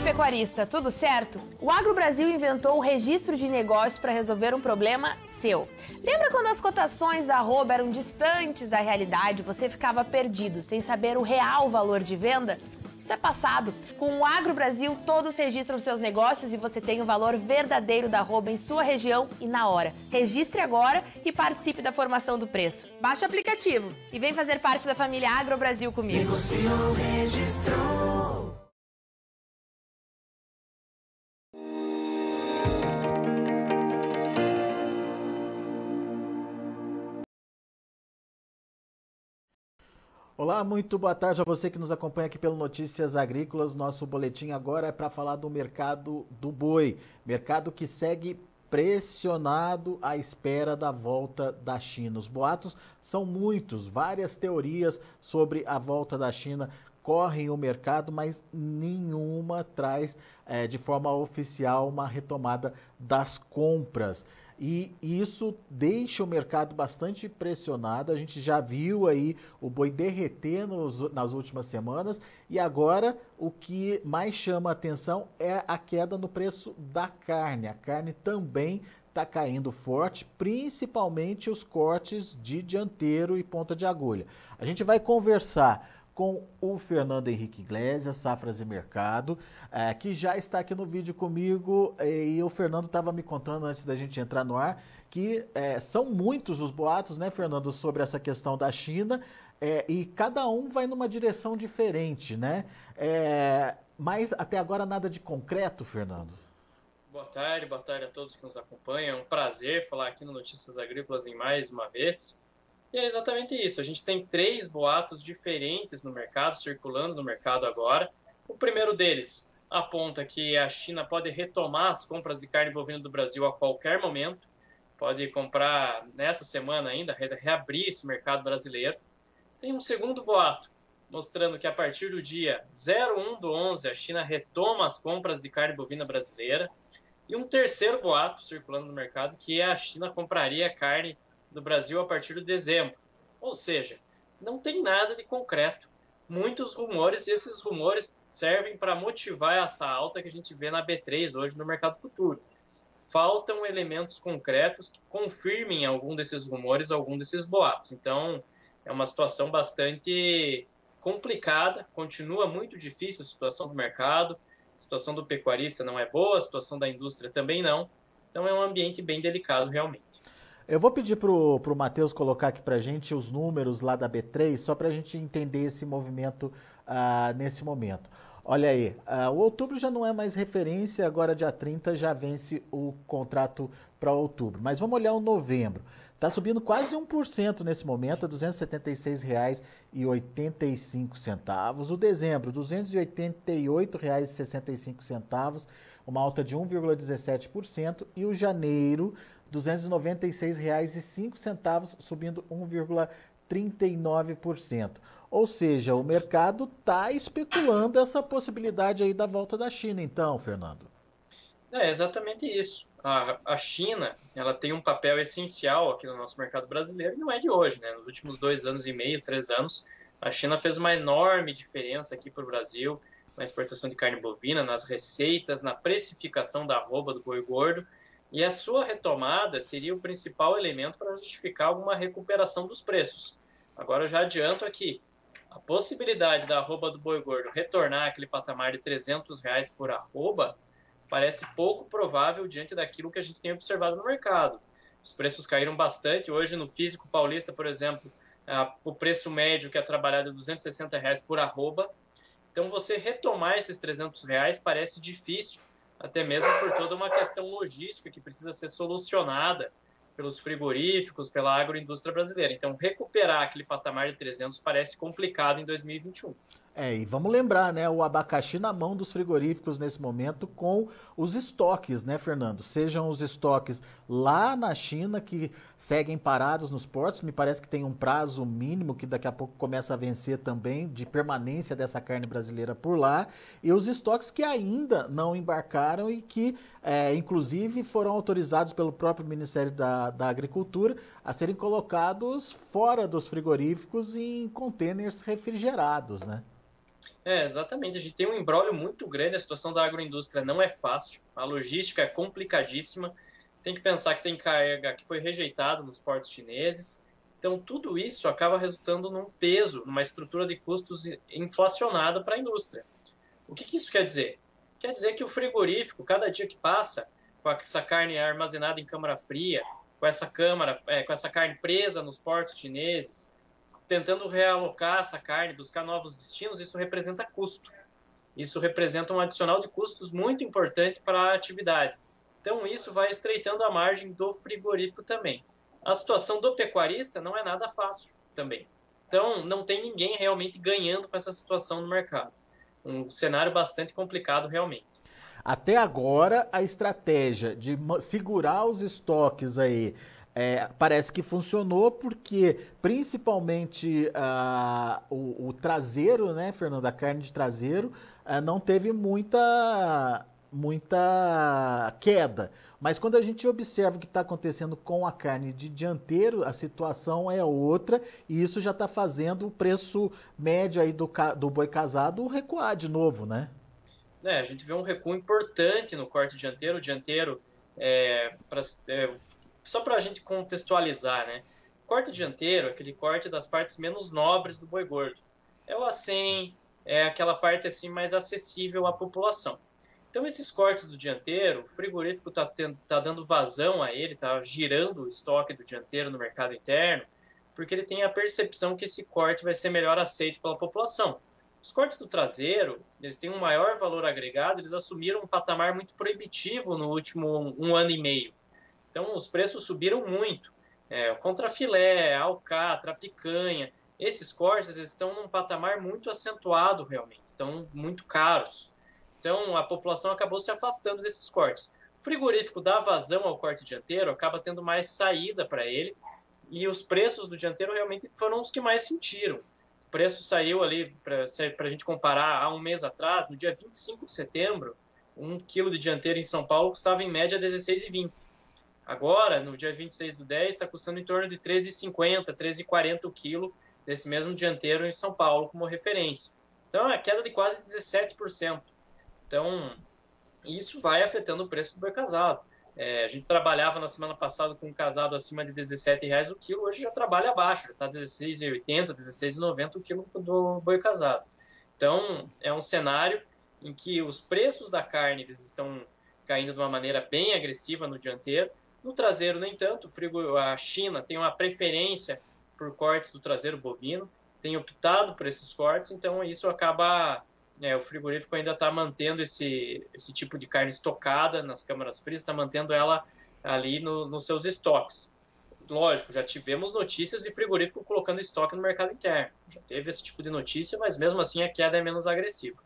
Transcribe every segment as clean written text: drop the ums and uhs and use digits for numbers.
pecuarista, tudo certo? O AgroBrasil inventou o registro de negócios para resolver um problema seu. Lembra quando as cotações da arroba eram distantes da realidade, você ficava perdido, sem saber o real valor de venda? Isso é passado. Com o AgroBrasil, todos registram seus negócios e você tem o valor verdadeiro da arroba em sua região e na hora. Registre agora e participe da formação do preço. Baixe o aplicativo e vem fazer parte da família AgroBrasil comigo. Negociou, registrou. Olá, muito boa tarde a você que nos acompanha aqui pelo Notícias Agrícolas. Nosso boletim agora é para falar do mercado do boi. Mercado que segue pressionado à espera da volta da China. Os boatos são muitos, várias teorias sobre a volta da China correm o mercado, mas nenhuma traz de forma oficial uma retomada das compras. E isso deixa o mercado bastante pressionado. A gente já viu aí o boi derreter nas últimas semanas e agora o que mais chama a atenção é a queda no preço da carne. A carne também está caindo forte, principalmente os cortes de dianteiro e ponta de agulha. A gente vai conversar com o Fernando Henrique Iglesias, Safras e Mercado, que já está aqui no vídeo comigo, e o Fernando estava me contando antes da gente entrar no ar, que são muitos os boatos, né, Fernando, sobre essa questão da China, e cada um vai numa direção diferente, né? Mas até agora nada de concreto, Fernando? Boa tarde a todos que nos acompanham. É um prazer falar aqui no Notícias Agrícolas em mais uma vez. E é exatamente isso, a gente tem 3 boatos diferentes no mercado, circulando no mercado agora. O primeiro deles aponta que a China pode retomar as compras de carne bovina do Brasil a qualquer momento, pode comprar nessa semana ainda, reabrir esse mercado brasileiro. Tem um segundo boato, mostrando que a partir do dia 01/11 a China retoma as compras de carne bovina brasileira. E um terceiro boato circulando no mercado, que a China compraria carne do Brasil a partir de dezembro. Ou seja, não tem nada de concreto. Muitos rumores, e esses rumores servem para motivar essa alta que a gente vê na B3 hoje no mercado futuro. Faltam elementos concretos que confirmem algum desses rumores, algum desses boatos. Então, é uma situação bastante complicada, continua muito difícil a situação do mercado, a situação do pecuarista não é boa, a situação da indústria também não. Então, é um ambiente bem delicado realmente. Eu vou pedir para o Matheus colocar aqui para a gente os números lá da B3, só para a gente entender esse movimento nesse momento. Olha aí, o outubro já não é mais referência, agora dia 30 já vence o contrato para outubro. Mas vamos olhar o novembro. Está subindo quase 1% nesse momento, a R$ 276,85. O dezembro, R$ 288,65, uma alta de 1,17%. E o janeiro, R$ 296,05, subindo 1,39%. Ou seja, o mercado está especulando essa possibilidade aí da volta da China, então, Fernando. É exatamente isso. A China, ela tem um papel essencial aqui no nosso mercado brasileiro, e não é de hoje, né? Nos últimos 2 anos e meio, 3 anos, a China fez uma enorme diferença aqui para o Brasil, na exportação de carne bovina, nas receitas, na precificação da arroba do boi gordo, e a sua retomada seria o principal elemento para justificar alguma recuperação dos preços. Agora eu já adianto aqui, a possibilidade da arroba do boi gordo retornar àquele patamar de R$ 300 por arroba parece pouco provável diante daquilo que a gente tem observado no mercado. Os preços caíram bastante. Hoje, no físico paulista, por exemplo, o preço médio que é trabalhado é R$ 260 por arroba. Então, você retomar esses R$ 300 parece difícil, até mesmo por toda uma questão logística que precisa ser solucionada pelos frigoríficos, pela agroindústria brasileira. Então, recuperar aquele patamar de 300 parece complicado em 2021. E vamos lembrar, né, o abacaxi na mão dos frigoríficos nesse momento com os estoques, né, Fernando? Sejam os estoques lá na China que seguem parados nos portos, me parece que tem um prazo mínimo que daqui a pouco começa a vencer também de permanência dessa carne brasileira por lá, e os estoques que ainda não embarcaram e que, inclusive, foram autorizados pelo próprio Ministério da Agricultura a serem colocados fora dos frigoríficos em contêineres refrigerados, né? Exatamente. A gente tem um imbróglio muito grande, a situação da agroindústria não é fácil, a logística é complicadíssima, tem que pensar que tem carga que foi rejeitada nos portos chineses, então tudo isso acaba resultando num peso, numa estrutura de custos inflacionada para a indústria. O que isso quer dizer? Quer dizer que o frigorífico, cada dia que passa, com essa carne armazenada em câmara fria, com essa carne presa nos portos chineses, tentando realocar essa carne, buscar novos destinos, isso representa custo. Isso representa um adicional de custos muito importante para a atividade. Então, isso vai estreitando a margem do frigorífico também. A situação do pecuarista não é nada fácil também. Então, não tem ninguém realmente ganhando com essa situação no mercado. Um cenário bastante complicado realmente. Até agora, a estratégia de segurar os estoques aí parece que funcionou, porque principalmente o traseiro, né, Fernando, a carne de traseiro, não teve muita queda. Mas quando a gente observa o que está acontecendo com a carne de dianteiro, a situação é outra, e isso já está fazendo o preço médio aí do boi casado recuar de novo, né? A gente vê um recuo importante no corte dianteiro. O dianteiro, só para a gente contextualizar, né? O corte dianteiro é aquele corte das partes menos nobres do boi gordo. É o acém, é aquela parte assim mais acessível à população. Então, esses cortes do dianteiro, o frigorífico tá dando vazão a ele, está girando o estoque do dianteiro no mercado interno, porque ele tem a percepção que esse corte vai ser melhor aceito pela população. Os cortes do traseiro, eles têm um maior valor agregado, eles assumiram um patamar muito proibitivo no último 1 ano e meio. Então, os preços subiram muito. O contrafilé, a alcatra, a picanha, esses cortes eles estão num patamar muito acentuado realmente, estão muito caros. Então, a população acabou se afastando desses cortes. O frigorífico dá vazão ao corte dianteiro, acaba tendo mais saída para ele, e os preços do dianteiro realmente foram os que mais sentiram. O preço saiu ali, para a gente comparar, há um mês atrás, no dia 25 de setembro, 1 quilo de dianteiro em São Paulo custava em média R$16,20. Agora, no dia 26/10, está custando em torno de R$13,50, R$13,40 o quilo desse mesmo dianteiro em São Paulo como referência. Então, é uma queda de quase 17%. Então, isso vai afetando o preço do boi casado. A gente trabalhava na semana passada com um casado acima de R$17 o quilo, hoje já trabalha abaixo, já está R$16,80, R$16,90 o quilo do boi casado. Então, é um cenário em que os preços da carne eles estão caindo de uma maneira bem agressiva no dianteiro. No traseiro, nem tanto. A China tem uma preferência por cortes do traseiro bovino, tem optado por esses cortes, então isso acaba... o frigorífico ainda está mantendo esse tipo de carne estocada nas câmaras frias, está mantendo ela ali nos seus estoques. Lógico, já tivemos notícias de frigorífico colocando estoque no mercado interno. Já teve esse tipo de notícia, mas mesmo assim a queda é menos agressiva.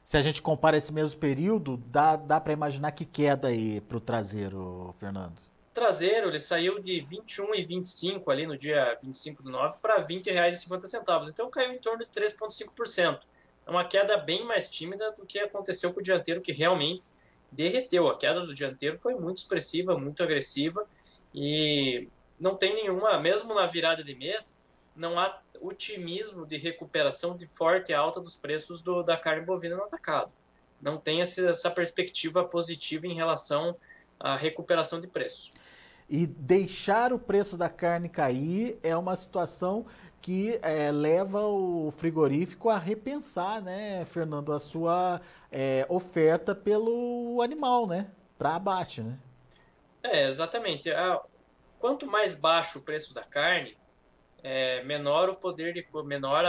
Se a gente compara esse mesmo período, dá para imaginar que queda aí para o traseiro, Fernando? O traseiro ele saiu de R$21,25 ali no dia 25/9 para R$20,50. Então caiu em torno de 3,5%. É uma queda bem mais tímida do que aconteceu com o dianteiro, que realmente derreteu. A queda do dianteiro foi muito expressiva, muito agressiva, e não tem nenhuma, mesmo na virada de mês, não há otimismo de recuperação de forte alta dos preços da carne bovina no atacado. Não tem essa perspectiva positiva em relação à recuperação de preço. E deixar o preço da carne cair é uma situação que leva o frigorífico a repensar, né, Fernando, a sua oferta pelo animal, né, para abate, né? Exatamente. Quanto mais baixo o preço da carne, menor o poder menor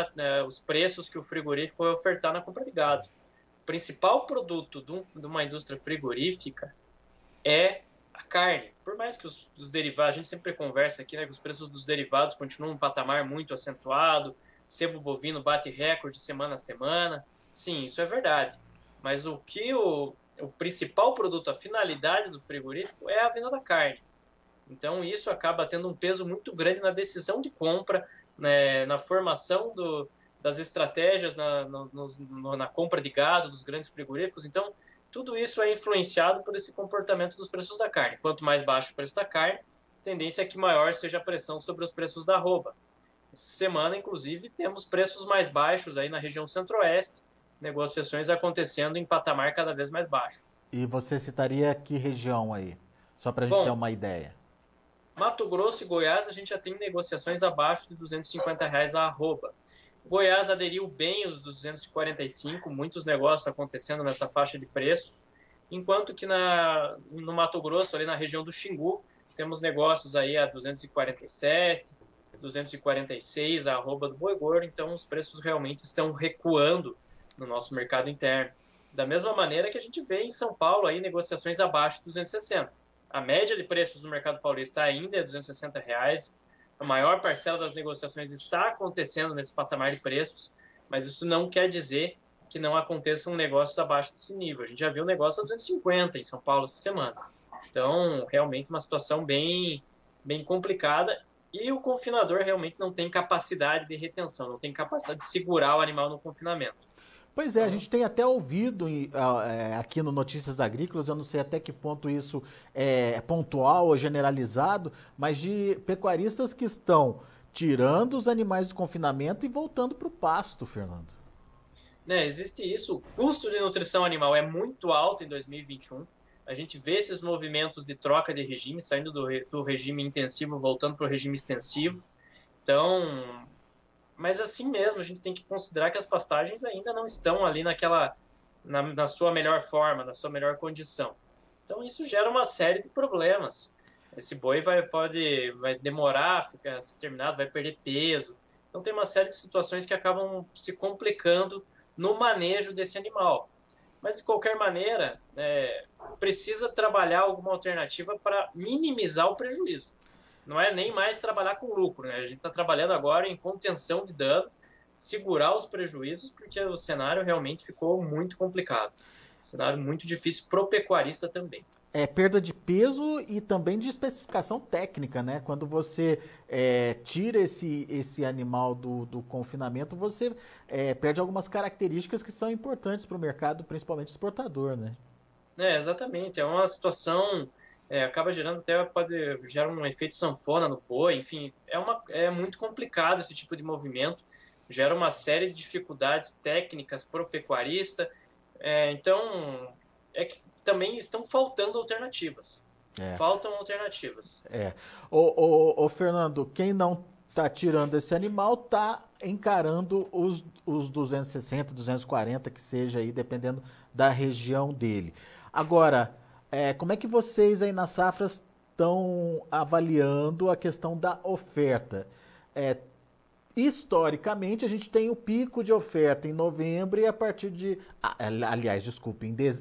os preços que o frigorífico vai ofertar na compra de gado. O principal produto de uma indústria frigorífica é a carne. Por mais que os derivados, a gente sempre conversa aqui, né, que os preços dos derivados continuam em um patamar muito acentuado, sebo bovino bate recorde semana a semana. Sim, isso é verdade. Mas o principal produto, a finalidade do frigorífico é a venda da carne. Então isso acaba tendo um peso muito grande na decisão de compra, né, na formação das estratégias na compra de gado dos grandes frigoríficos. Então tudo isso é influenciado por esse comportamento dos preços da carne. Quanto mais baixo o preço da carne, a tendência é que maior seja a pressão sobre os preços da arroba. Essa semana, inclusive, temos preços mais baixos aí na região centro-oeste, negociações acontecendo em patamar cada vez mais baixo. E você citaria que região aí? Só para a gente ter uma ideia. Mato Grosso e Goiás, a gente já tem negociações abaixo de R$ 250 a arroba. Goiás aderiu bem os 245, muitos negócios acontecendo nessa faixa de preço, enquanto que no Mato Grosso, ali na região do Xingu, temos negócios aí a 247, 246 a arroba do boi gordo, então os preços realmente estão recuando no nosso mercado interno. Da mesma maneira que a gente vê em São Paulo aí negociações abaixo de 260. A média de preços no mercado paulista ainda é R$ 260. A maior parcela das negociações está acontecendo nesse patamar de preços, mas isso não quer dizer que não aconteçam negócios abaixo desse nível. A gente já viu negócio a 250 em São Paulo essa semana. Então, realmente uma situação bem complicada, e o confinador realmente não tem capacidade de retenção, não tem capacidade de segurar o animal no confinamento. Pois é, a gente tem até ouvido aqui no Notícias Agrícolas, eu não sei até que ponto isso é pontual ou generalizado, mas de pecuaristas que estão tirando os animais do confinamento e voltando para o pasto, Fernando. Existe isso. O custo de nutrição animal é muito alto em 2021. A gente vê esses movimentos de troca de regime, saindo do regime intensivo, voltando para o regime extensivo. Então, mas assim mesmo, a gente tem que considerar que as pastagens ainda não estão ali na sua melhor forma, na sua melhor condição. Então isso gera uma série de problemas. Esse boi vai demorar, fica terminado, vai perder peso. Então tem uma série de situações que acabam se complicando no manejo desse animal. Mas de qualquer maneira, precisa trabalhar alguma alternativa para minimizar o prejuízo. Não é nem mais trabalhar com lucro, né? A gente está trabalhando agora em contenção de dano, segurar os prejuízos, porque o cenário realmente ficou muito complicado. Um cenário muito difícil pro pecuarista também. É perda de peso e também de especificação técnica, né? Quando você tira esse animal do confinamento, você perde algumas características que são importantes para o mercado, principalmente exportador, né? Exatamente. É uma situação... acaba gerando pode gerar um efeito sanfona no boi, enfim, é muito complicado esse tipo de movimento, gera uma série de dificuldades técnicas para o pecuarista, então é que também estão faltando alternativas, faltam alternativas. Ô Fernando, quem não está tirando esse animal está encarando os 260, 240 que seja aí, dependendo da região dele. Agora, como é que vocês aí nas safras estão avaliando a questão da oferta? Historicamente, a gente tem o pico de oferta em novembro e a partir de...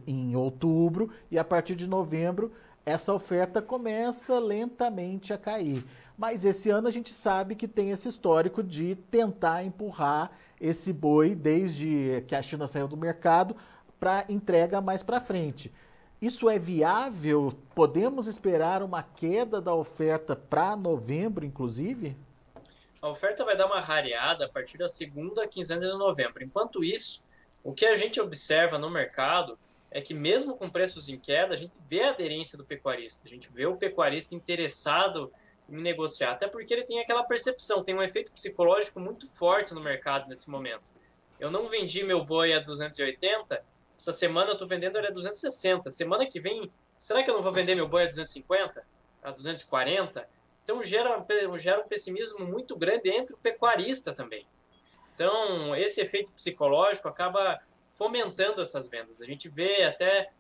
em outubro, e a partir de novembro essa oferta começa lentamente a cair. Mas esse ano a gente sabe que tem esse histórico de tentar empurrar esse boi desde que a China saiu do mercado para entrega mais para frente. Isso é viável? Podemos esperar uma queda da oferta para novembro, inclusive? A oferta vai dar uma rareada a partir da segunda quinzena de novembro. Enquanto isso, o que a gente observa no mercado é que mesmo com preços em queda, a gente vê a aderência do pecuarista. A gente vê o pecuarista interessado em negociar, até porque ele tem aquela percepção, tem um efeito psicológico muito forte no mercado nesse momento. Eu não vendi meu boi a 280, essa semana eu estou vendendo ele a 260. Semana que vem, será que eu não vou vender meu boi a 250? A 240? Então gera um pessimismo muito grande entre o pecuarista também. Então esse efeito psicológico acaba fomentando essas vendas. A gente vê até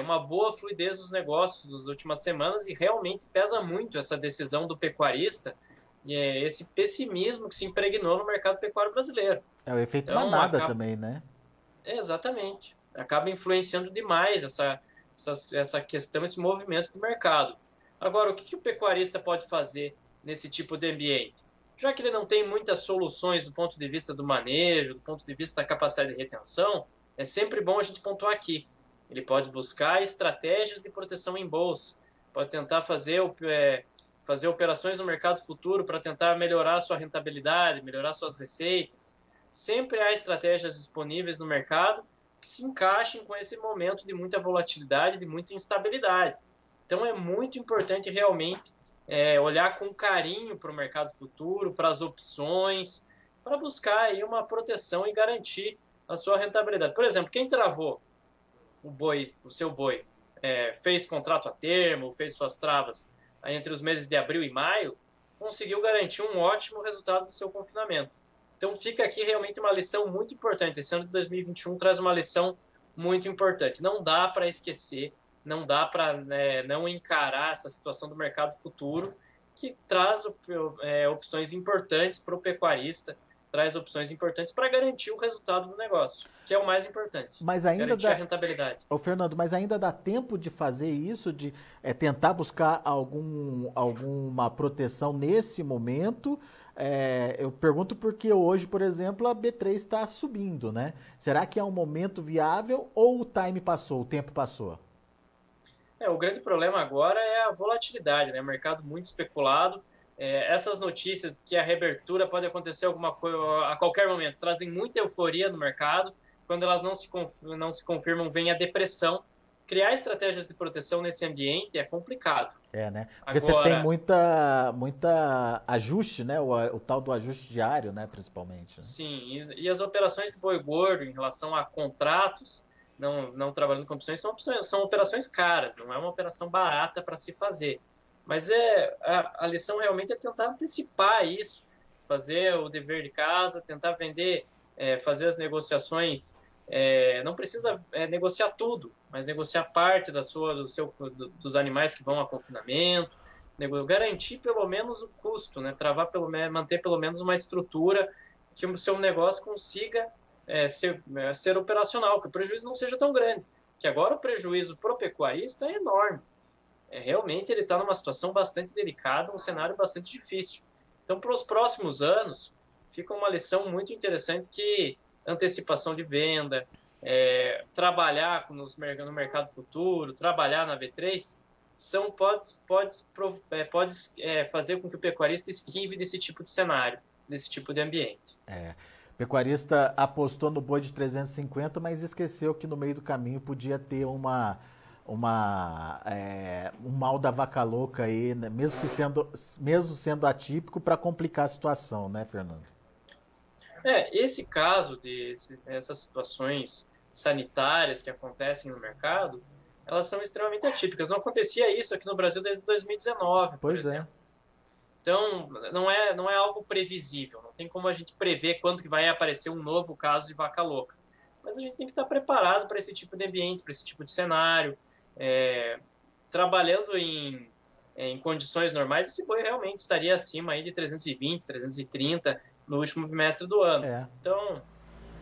uma boa fluidez dos negócios nas últimas semanas e realmente pesa muito essa decisão do pecuarista e esse pessimismo que se impregnou no mercado pecuário brasileiro. É o efeito manada também, né? Exatamente. Acaba influenciando demais essa questão, esse movimento do mercado. Agora, o que o pecuarista pode fazer nesse tipo de ambiente? Já que ele não tem muitas soluções do ponto de vista do manejo, do ponto de vista da capacidade de retenção, é sempre bom a gente pontuar aqui. Ele pode buscar estratégias de proteção em bolsa, pode tentar fazer operações no mercado futuro para tentar melhorar a sua rentabilidade, melhorar suas receitas. Sempre há estratégias disponíveis no mercado que se encaixem com esse momento de muita volatilidade, de muita instabilidade. Então é muito importante realmente olhar com carinho para o mercado futuro, para as opções, para buscar aí uma proteção e garantir a sua rentabilidade. Por exemplo, quem travou o seu boi, fez contrato a termo, fez suas travas entre os meses de abril e maio, conseguiu garantir um ótimo resultado do seu confinamento. Então fica aqui realmente uma lição muito importante. Esse ano de 2021 traz uma lição muito importante. Não dá para esquecer, não dá para não encarar essa situação do mercado futuro, que traz opções importantes para o pecuarista, traz opções importantes para garantir o resultado do negócio, que é o mais importante. Mas ainda garantir a rentabilidade. Ô, Fernando, mas ainda dá tempo de fazer isso, de tentar buscar alguma proteção nesse momento? Eu pergunto porque hoje, por exemplo, a B3 está subindo, né? Será que é um momento viável ou o time passou, o tempo passou? O grande problema agora é a volatilidade, né? Mercado muito especulado. Essas notícias que a reabertura pode acontecer alguma coisa a qualquer momento trazem muita euforia no mercado. Quando elas não se confirmam, vem a depressão. Criar estratégias de proteção nesse ambiente é complicado. Né? Porque agora, você tem muita ajuste, né? O tal do ajuste diário, né? Principalmente. Né? Sim, e as operações de boi gordo em relação a contratos, não trabalhando com opções, são operações caras, não é uma operação barata para se fazer. Mas a lição realmente é tentar antecipar isso, fazer o dever de casa, tentar vender, fazer as negociações. Não precisa negociar tudo, mas negociar parte dos animais que vão a confinamento, garantir pelo menos o custo, né? Manter pelo menos uma estrutura que o seu negócio consiga ser operacional, que o prejuízo não seja tão grande. Que agora o prejuízo para o pecuarista é enorme. Realmente ele está numa situação bastante delicada, um cenário bastante difícil. Então, para os próximos anos, fica uma lição muito interessante que antecipação de venda, trabalhar no mercado futuro, trabalhar na B3, pode fazer com que o pecuarista esquive desse tipo de cenário, desse tipo de ambiente. O pecuarista apostou no boi de 350, mas esqueceu que no meio do caminho podia ter um mal da vaca louca aí, né? mesmo sendo atípico, para complicar a situação, né, Fernando? Esse caso essas situações sanitárias que acontecem no mercado, elas são extremamente atípicas. Não acontecia isso aqui no Brasil desde 2019, por exemplo. Então, não é algo previsível. Não tem como a gente prever quando que vai aparecer um novo caso de vaca louca. Mas a gente tem que estar preparado para esse tipo de ambiente, para esse tipo de cenário. Trabalhando em condições normais, esse boi realmente estaria acima aí de 320, 330 no último bimestre do ano. Então,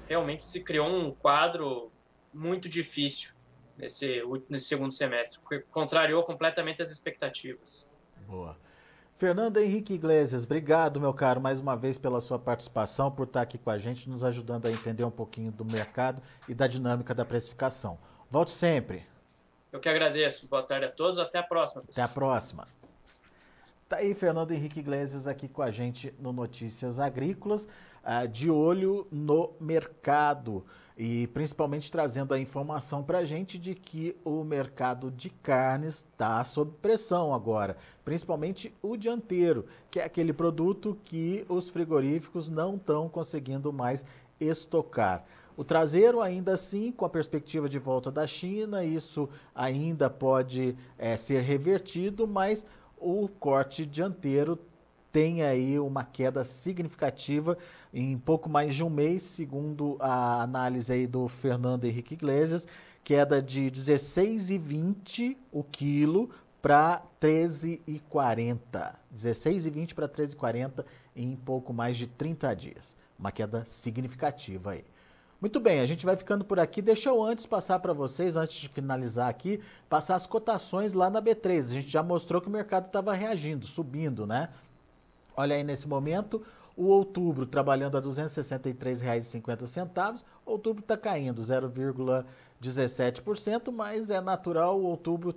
realmente se criou um quadro muito difícil nesse segundo semestre, contrariou completamente as expectativas. Boa. Fernando Henrique Iglesias, obrigado, meu caro, mais uma vez pela sua participação, por estar aqui com a gente, nos ajudando a entender um pouquinho do mercado e da dinâmica da precificação. Volte sempre. Eu que agradeço. Boa tarde a todos. Até a próxima, pessoal. Até a próxima. Tá aí Fernando Henrique Iglesias aqui com a gente no Notícias Agrícolas, de olho no mercado e principalmente trazendo a informação para a gente de que o mercado de carnes está sob pressão agora, principalmente o dianteiro, que é aquele produto que os frigoríficos não estão conseguindo mais estocar. O traseiro, ainda assim, com a perspectiva de volta da China, isso ainda pode ser revertido, mas o corte dianteiro tem aí uma queda significativa em pouco mais de um mês, segundo a análise aí do Fernando Henrique Iglesias, queda de 16,20 o quilo para 13,40. 16,20 para 13,40 em pouco mais de 30 dias. Uma queda significativa aí. Muito bem, a gente vai ficando por aqui. Deixa eu antes passar para vocês, antes de finalizar aqui, passar as cotações lá na B3. A gente já mostrou que o mercado estava reagindo, subindo, né? Olha aí nesse momento, o outubro trabalhando a R$ 263,50. Outubro está caindo 0,17%, mas é natural, o outubro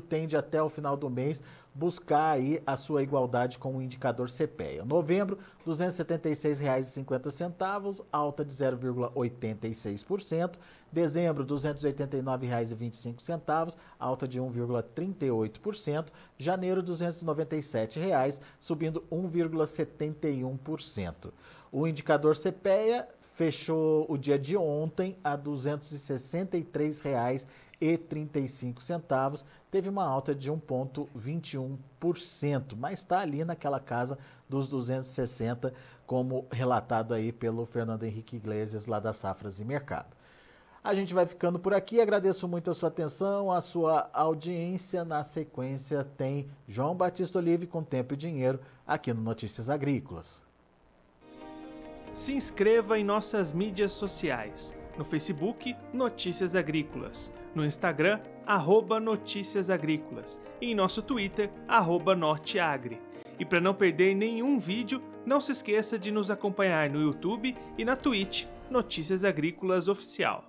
tende até o final do mês buscar aí a sua igualdade com o indicador CPEA. Novembro, R$ 276,50, alta de 0,86%. Dezembro, R$ 289,25, alta de 1,38%. Janeiro, R$ 297,00, subindo 1,71%. O indicador CPEA fechou o dia de ontem a R$ 263,35. Teve uma alta de 1,21%, mas está ali naquela casa dos 260, como relatado aí pelo Fernando Henrique Iglesias, lá da Safras e Mercado. A gente vai ficando por aqui, agradeço muito a sua atenção, a sua audiência. Na sequência tem João Batista Olive com Tempo e Dinheiro aqui no Notícias Agrícolas. Se inscreva em nossas mídias sociais. No Facebook, Notícias Agrícolas. No Instagram, @Notícias Agrícolas. E em nosso Twitter, @Norteagri. E para não perder nenhum vídeo, não se esqueça de nos acompanhar no YouTube e na Twitch, Notícias Agrícolas Oficial.